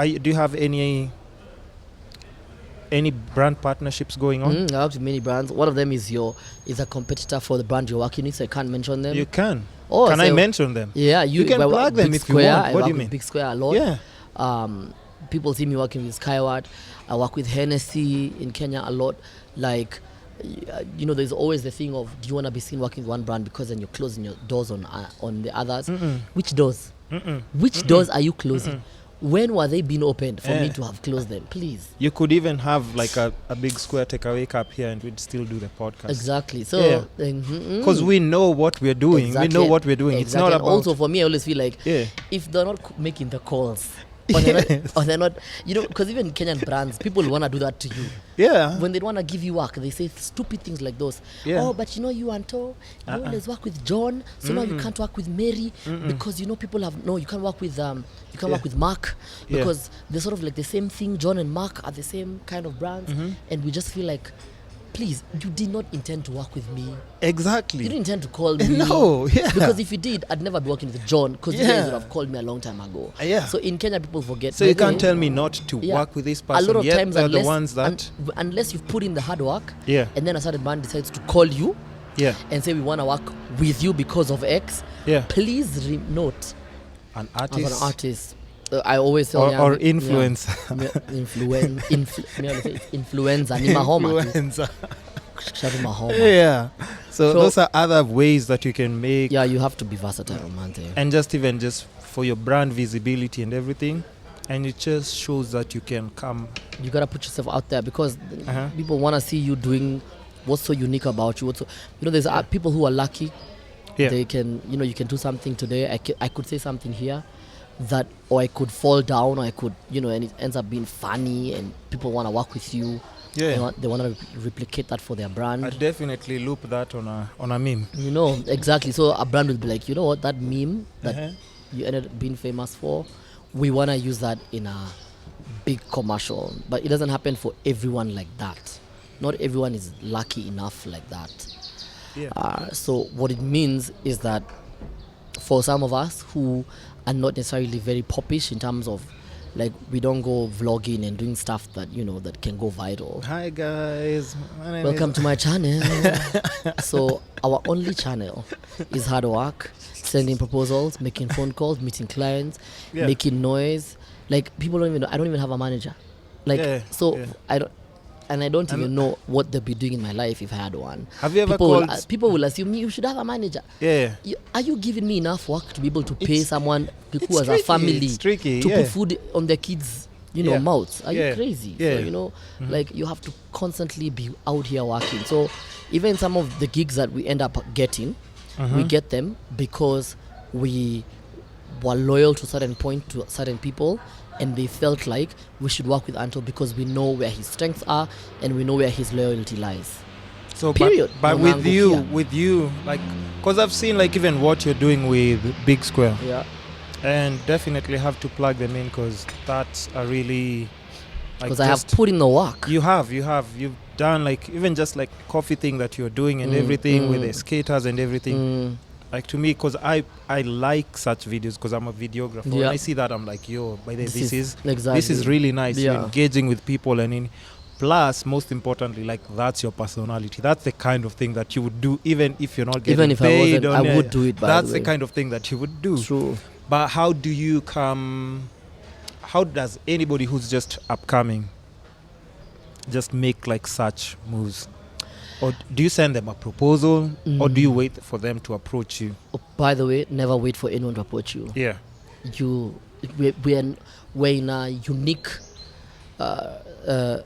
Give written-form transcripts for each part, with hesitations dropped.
do you have any brand partnerships going on? I have many brands. One of them is a competitor for the brand you're working with, so I can't mention them. You can. Oh, can I mention them? Yeah, you can plug them if you want. What do you mean? Big Square a lot. Yeah. People see me working with Skyward. I work with Hennessy in Kenya a lot. Like, there's always the thing of, do you want to be seen working with one brand because then you're closing your doors on the others? Which doors? Which doors are you closing? When were they being opened for me to have closed them? Please. You could even have like a Big Square takeaway cup here and we'd still do the podcast. Exactly. So, because we know what we're doing. Exactly. We know what we're doing. Exactly. It's not about... Also, for me, I always feel like if they're not making the calls, or they're not, because even Kenyan brands, people want to do that to you. Yeah. When they want to give you work, they say stupid things like those. Yeah. Oh, but you Anto, you always work with John, so now you can't work with Mary because people you can't work with work with Mark because they're sort of like the same thing. John and Mark are the same kind of brands, and we just feel like, please, you did not intend to work with me. Exactly. You didn't intend to call me. No, Because if you did, I'd never be working with John because you guys would have called me a long time ago. So in Kenya, people forget. So you can't tell me not to work with this person. A lot of times, they're the ones that... unless you've put in the hard work, and then a certain brand decides to call you and say, we want to work with you because of X, please note an artist. I always say or influence. Influenza. Yeah. So those are other ways that you can make. Yeah, you have to be versatile, man. And just for your brand visibility and everything. And it just shows that you can come. You gotta put yourself out there because people wanna see you doing what's so unique about you. There's people who are lucky. They can, you can do something today. I could say something here. Or I could fall down, or I could, and it ends up being funny, and people want to work with you. Yeah, they want to replicate that for their brand. I definitely loop that on a meme. Exactly. So a brand will be like, what, that meme that you ended up being famous for, we want to use that in a big commercial. But it doesn't happen for everyone like that. Not everyone is lucky enough like that. Yeah. So what it means is that for some of us who are not necessarily very popish in terms of, like, we don't go vlogging and doing stuff that that can go viral. Hi guys, welcome to my channel. So our only channel is hard work, sending proposals, making phone calls, meeting clients, making noise. Like, people don't even know. I don't even have a manager. I don't even know what they'll be doing in my life if I had one. Have you ever people will assume you should have a manager. Yeah. Are you giving me enough work to be able to pay someone who has a family to put food on their kids' mouths? Are you crazy? Yeah. So, like, you have to constantly be out here working. So even some of the gigs that we end up getting, we get them because we were loyal to a certain point to certain people, and they felt like we should work with Anto because we know where his strengths are and we know where his loyalty lies. So, but with you, like, because I've seen, like, even what you're doing with Big Square. Yeah. And definitely have to plug them in because that's a really... Because I have put in the work. You've done, like, even just like coffee thing that you're doing and everything with the skaters and everything. Like, to me, because I like such videos because I'm a videographer. When I see that, I'm like, yo, by the way, this is really nice. You're engaging with people, and plus, most importantly, like, that's your personality. That's the kind of thing that you would do even if you're not getting paid. I would do it. That's the kind of thing that you would do. True. But how does anybody who's just upcoming just make, like, such moves? Or do you send them a proposal, or do you wait for them to approach you? Oh, by the way, never wait for anyone to approach you. Yeah. We're in a unique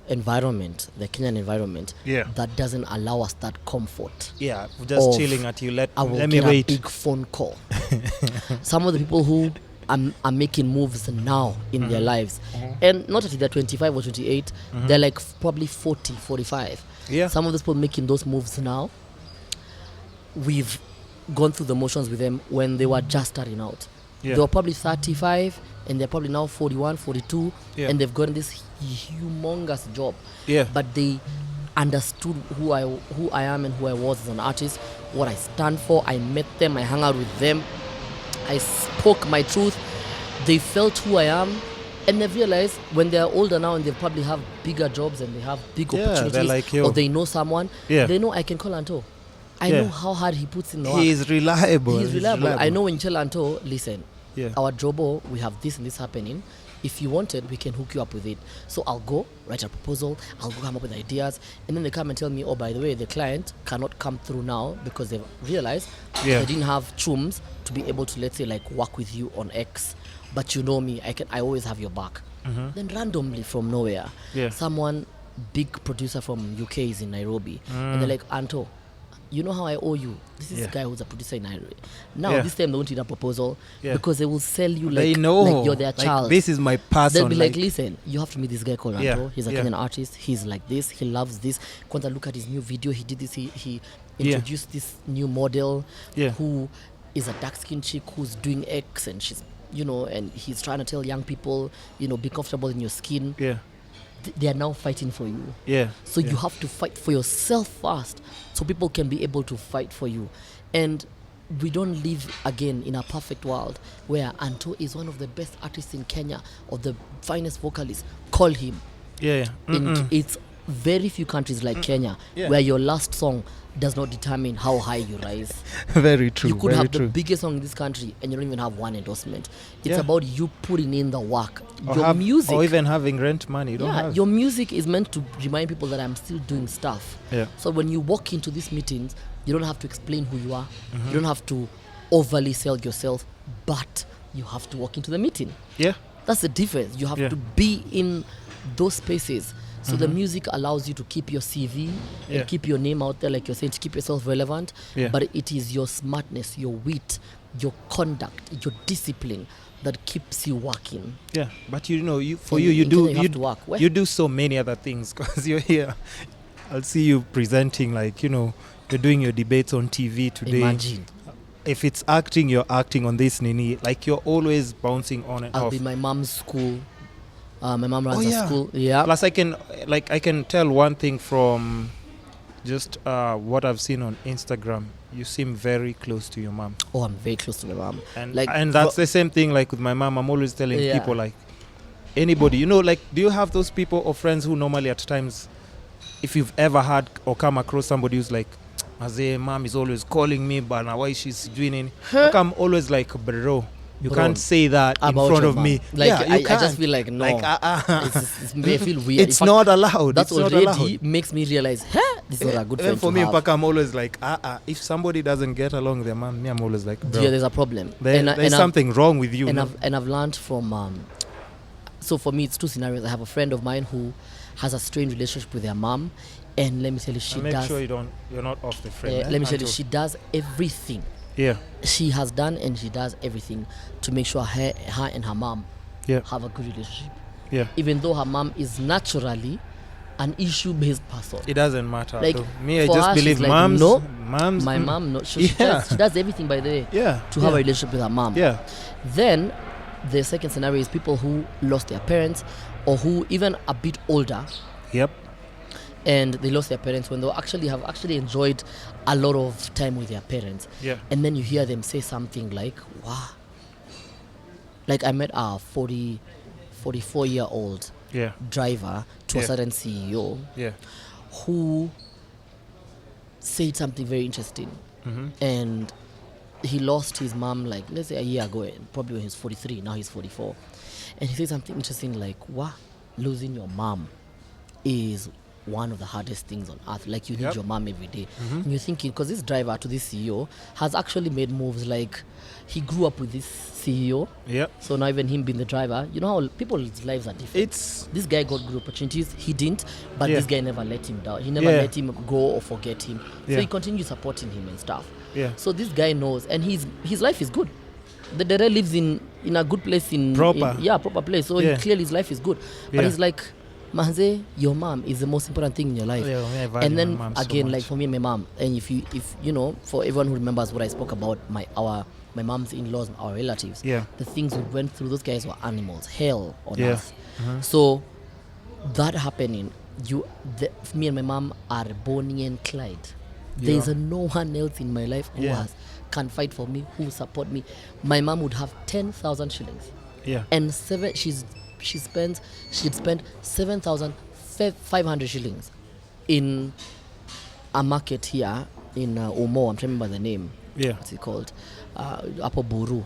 environment, the Kenyan environment, that doesn't allow us that comfort. Yeah, just chilling at you. Let me wait. I will get a big phone call. Some of the people who are making moves now in their lives, and not that they're 25 or 28, they're like probably 40, 45. Yeah. Some of those people making those moves now, we've gone through the motions with them when they were just starting out. They were probably 35 and they're probably now 41, 42, and they've gotten this humongous job. But they understood who I am and who I was as an artist, what I stand for. I met them, I hung out with them, I spoke my truth. They felt who I am, And they've realized when they're older now and they probably have bigger jobs and they have big opportunities, like, or they know someone, they know I can call Anto. I know how hard he puts in the work. He's reliable. He's reliable. I know when you tell Anto, listen, Yeah. our jobo, we have this and this happening. If you wanted, we can hook you up with it. So I'll go write a proposal. I'll go come up with ideas, and then they come and tell me, oh, by the way, the client cannot come through now because they've realized they didn't have chums to be able to, let's say, like work with you on X. But you know me, I always have your back. Then randomly from nowhere, someone big producer from UK is in Nairobi, and they're like, Anto, you know how I owe you? This is a guy who's a producer in Nairobi. Now, this time they won't need a proposal because they will sell you like, they know, like you're their like, child. This is my person. They'll be like, listen, you have to meet this guy called Anto. He's a Kenyan artist. He's like this. He loves this. Kwanta, look at his new video. He did this. He introduced this new model who is a dark-skinned chick who's doing X, and she's, and he's trying to tell young people, be comfortable in your skin. They are now fighting for you. So you have to fight for yourself first, so people can be able to fight for you. And we don't live again in a perfect world where Anto is one of the best artists in Kenya, or the finest vocalists. Call him. It's very few countries like Kenya where your last song does not determine how high you rise. Very true. You could have the biggest song in this country and you don't even have one endorsement. It's about you putting in the work. Your music, or even having rent money. You don't have. Your music is meant to remind people that I'm still doing stuff. So when you walk into these meetings, you don't have to explain who you are. You don't have to overly sell yourself, but you have to walk into the meeting. That's the difference. You have to be in those spaces. So the music allows you to keep your CV and keep your name out there, like you're saying, to keep yourself relevant. But it is your smartness, your wit, your conduct, your discipline that keeps you working. But you do so many other things because you're here. I'll see you presenting, like, you're doing your debates on TV today. Imagine. If it's acting, you're acting on this nini. Like, you're always bouncing on and off. I'll be my mom's school. My mom runs a school. Plus, I can tell one thing from just what I've seen on Instagram. You seem very close to your mom. Oh, I'm very close to my mom. And that's the same thing. Like with my mom, I'm always telling people, like, anybody, like, do you have those people or friends who normally at times, if you've ever had or come across somebody who's like, Maze, mom is always calling me, but now why she's doing it? I'm always like, bro. You can't say that in front of me. Like, you can't. I just feel like, no. Like, It may feel weird. It's not allowed. That already makes me realize, this is not a good friend for to me, have. I'm always like, if somebody doesn't get along with their mom, me, I'm always like, bro. Yeah, there's a problem. There's something wrong with you. And I've learned from... so for me, it's two scenarios. I have a friend of mine who has a strained relationship with their mom. And let me tell you, make sure you're not off the frame. Let me tell you, she does everything. She has done and she does everything to make sure her and her mom have a good relationship. Even though her mom is naturally an issue-based person. It doesn't matter. Like, me, I just believe like, moms. My mom, no. She does everything, by the way, to have a relationship with her mom. Then the second scenario is people who lost their parents or who even a bit older. And they lost their parents when they have actually enjoyed a lot of time with their parents. And then you hear them say something like, wow. Like, I met a 44-year-old driver to a certain CEO who said something very interesting. And he lost his mom, like, let's say a year ago, probably when he was 43, now he's 44. And he said something interesting like, wow, losing your mom is one of the hardest things on earth. Like, you need your mom every day. And you're thinking, because this driver to this CEO has actually made moves, like he grew up with this CEO. So now even him being the driver, you know how people's lives are different. This guy got good opportunities, he didn't, but this guy never let him down. He never let him go or forget him. So he continued supporting him and stuff. So this guy knows, and his life is good. The Dere lives in a good place, proper place. So clearly his life is good. But he's like, Manze, your mom is the most important thing in your life. And then again, like for me, my mom, and if you know, for everyone who remembers what I spoke about, my mom's in-laws, our relatives, the things we went through, those guys were animals, hell on earth. So that happening, me and my mom are Bonnie and Clyde. There's no one else in my life who can fight for me, who support me. My mom would have 10,000 shillings. And she'd spent 7,500 shillings in a market here in Omo. I'm trying to remember the name. Yeah. What's it called? Apo Buru.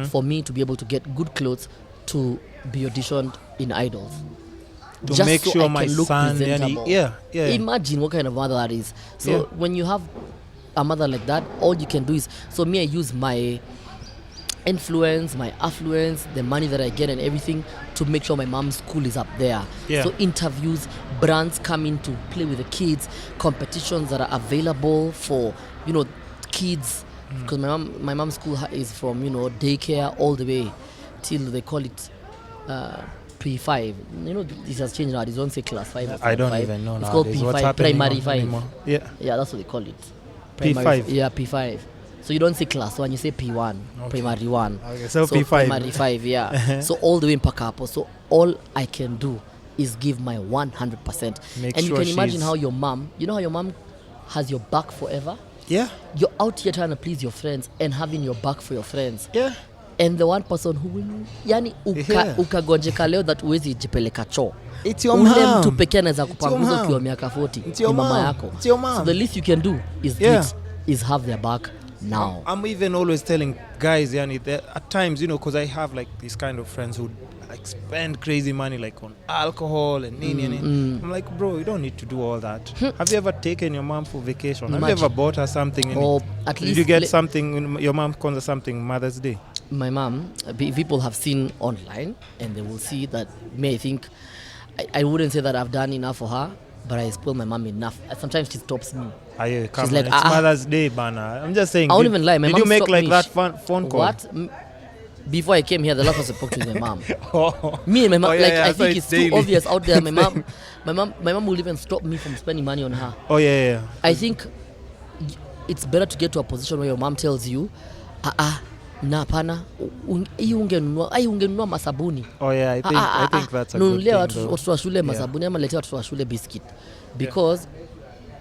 For me to be able to get good clothes to be auditioned in Idols. To just make so sure I my can look son, presentable. yeah. Imagine what kind of mother that is. So when you have a mother like that, all you can do is, so me, I use my influence, my affluence, the money that I get and everything to make sure my mom's school is up there. So interviews, brands come in to play with the kids, competitions that are available for, kids. Because my mom's school is from, daycare all the way till they call it P5. This has changed now. They don't say class 5 or I don't 5. even know. It's nowadays. called What's P5, primary 5. Anymore? Yeah, that's what they call it. P5. Yeah, P5. So you don't say class 1, you say P1, primary 1. Okay, so P5. Primary 5, yeah. So all the way in Pakapo. So all I can do is give my 100%. And you can imagine how your mom, how your mom has your back forever? Yeah. You're out here trying to please your friends and having your back for your friends. Yeah. And the one person who will, ukagonjeka leo that uwezi jipeleka choo. It's your mom. Ule mtu pekee anaweza kupanguza ukiwa miaka 40. Ni mama yako. It's your mom. So the least you can do is have their back now. I'm even always telling guys, at times, because I have like these kind of friends who like spend crazy money like on alcohol and I'm like, bro, you don't need to do all that. Have you ever taken your mom for vacation? Have you ever bought her something? Or at least did you get something? Your mom calls something Mother's Day. My mom, people have seen online and they will see that I think I wouldn't say that I've done enough for her, but I spoil my mom enough. Sometimes she stops me. She's like, it's Mother's Day, Bana. I'm just saying. I won't even lie. My did mom you make like me. that phone call? What? Before I came here, the last person I spoke to was my mom. Me and my mom, I think it's too obvious out there. My mom will even stop me from spending money on her. Oh yeah. I think it's better to get to a position where your mom tells you, na pana ungenunua masabuni. Oh yeah, I think that's a good thing. Nunulia watu wa shule masabuni ama letea watu wa shule biscuit. Because